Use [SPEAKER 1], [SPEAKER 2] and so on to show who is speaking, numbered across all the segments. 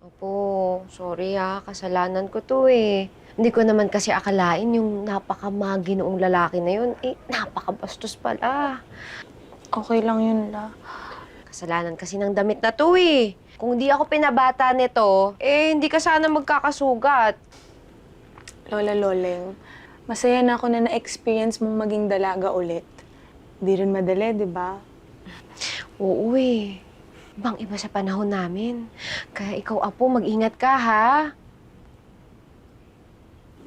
[SPEAKER 1] Opo, sorry kasalanan ko to eh. Hindi ko naman kasi akalain yung napakamagi noong lalaki na yun. Napakabastos pala.
[SPEAKER 2] Okay lang yun, La.
[SPEAKER 1] Kasalanan kasi ng damit na to eh. Kung di ako pinabata nito, hindi ka sana magkakasugat.
[SPEAKER 2] Lola Loleng, masaya na ako na na-experience mong maging dalaga ulit. Di rin madali, di ba?
[SPEAKER 1] Oo eh. Ibang-iba sa panahon namin. Kaya ikaw, Apo, mag-ingat ka ha.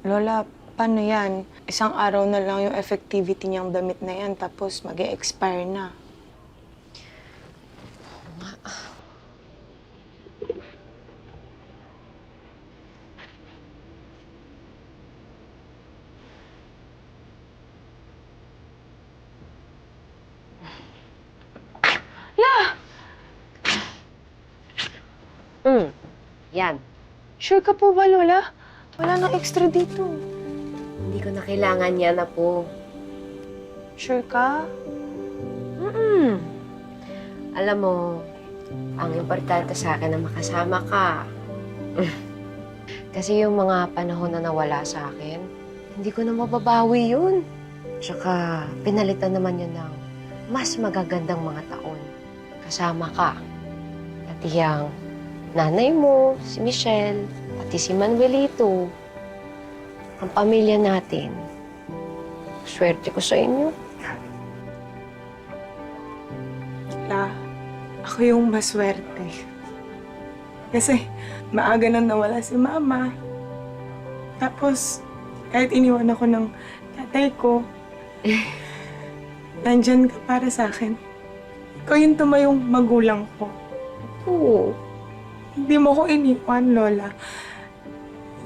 [SPEAKER 2] Lola, paano yan? Isang araw na lang yung effectivity niyang damit na yan, tapos mag-e-expire na.
[SPEAKER 1] Yan.
[SPEAKER 2] Sure ka po ba, Lola? Wala nang extra dito.
[SPEAKER 1] Hindi ko na kailangan yan, Apo.
[SPEAKER 2] Sure ka?
[SPEAKER 1] Alam mo, ang importante sa akin na makasama ka. Kasi yung mga panahon na nawala sa akin, hindi ko na mababawi yun. Tsaka, pinalitan naman yun ng mas magagandang mga taon. Kasama ka. Pati yung nanay mo, si Michelle, pati si Manuelito. Ang pamilya natin. Swerte ko sa inyo.
[SPEAKER 2] La, ako yung maswerte. Kasi maaga nang nawala si Mama. Tapos, kahit iniwan ako ng tatay ko, nandyan ka para sa akin. Ikaw yung tumayong magulang ko.
[SPEAKER 1] Oo.
[SPEAKER 2] Hindi mo ko iniwan, Lola.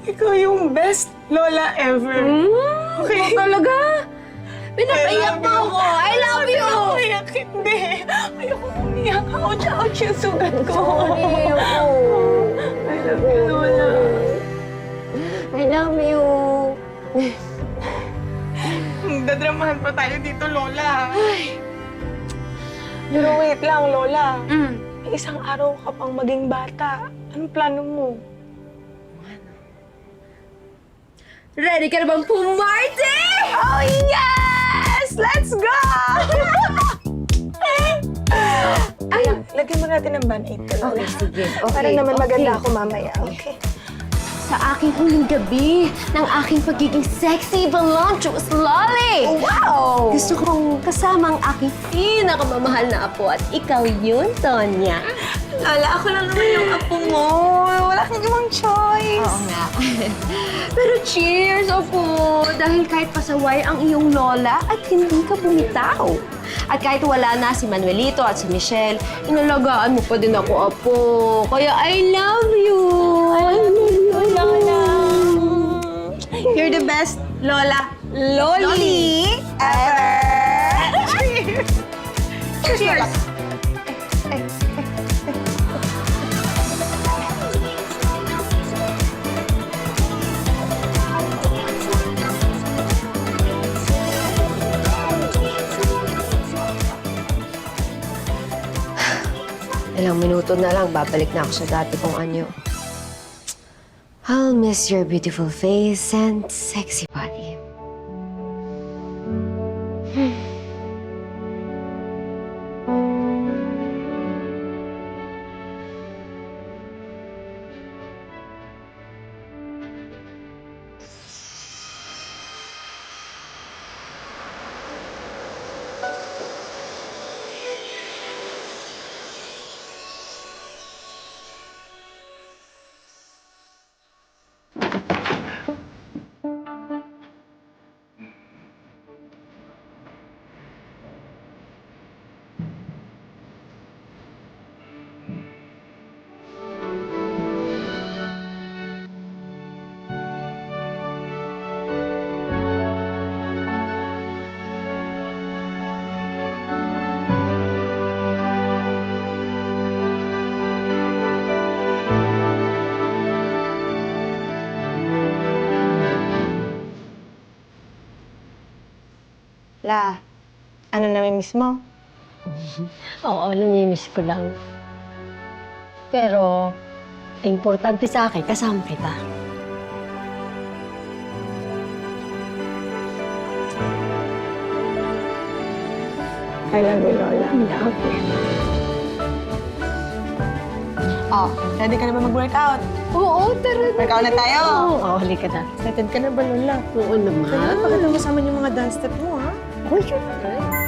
[SPEAKER 2] Ikaw yung best Lola ever. Okay?
[SPEAKER 1] Talaga? Pinapaiyak mo ako! I love you!
[SPEAKER 2] Umiyak, hindi. Ayoko umiyak. Ouch yung sugat ko.
[SPEAKER 1] Sorry ako.
[SPEAKER 2] I love you, Lola.
[SPEAKER 1] I love you.
[SPEAKER 2] Dadramahan pa tayo dito, Lola. Pero wait lang, Lola. May isang araw ka pang maging bata. Anong plano mo?
[SPEAKER 1] Ready ka na bang pumarty?
[SPEAKER 2] Oh, yes! Let's go! Ay, lagyan mo natin ng band-aid ko, Lola.
[SPEAKER 1] Okay, sige. Okay,
[SPEAKER 2] Para naman maganda
[SPEAKER 1] okay.
[SPEAKER 2] ako mamaya. Okay.
[SPEAKER 1] Sa aking huling gabi ng aking pagiging sexy, voluptuous lolly.
[SPEAKER 2] Wow!
[SPEAKER 1] Gusto kong kasama ang aking pinakamamahal na apo at ikaw yun, Tonya.
[SPEAKER 2] Lola, ako lang naman yung apo mo. Wala kang ibang choice.
[SPEAKER 1] Oo nga. Pero cheers, Opo! Dahil kahit pasaway ang iyong lola at hindi ka bumitaw. At kahit wala na si Manuelito at si Michelle, inalagaan mo pa din ako, Apo. Kaya I love you! I love you!
[SPEAKER 2] Lola! You're the best Lola Loli ever! Cheers! Cheers!
[SPEAKER 1] Ilang minuto na lang, babalik na ako sa dati kong anyo. I'll miss your beautiful face and sexy body.
[SPEAKER 2] La, ano namimiss mo?
[SPEAKER 3] Oo, namimiss ko lang. Pero, Importante sa akin, kasama kita.
[SPEAKER 2] I love you, Lola.
[SPEAKER 3] Love you.
[SPEAKER 2] Oh, ready ka na ba mag-workout?
[SPEAKER 3] Oo, tara na.
[SPEAKER 2] Workout na tayo!
[SPEAKER 3] Oo, halika na.
[SPEAKER 2] Excited ka na ba, Lola?
[SPEAKER 3] Oo naman.
[SPEAKER 2] Pakalawasan mo yung mga dance step mo, ha?
[SPEAKER 3] Oh, syempre.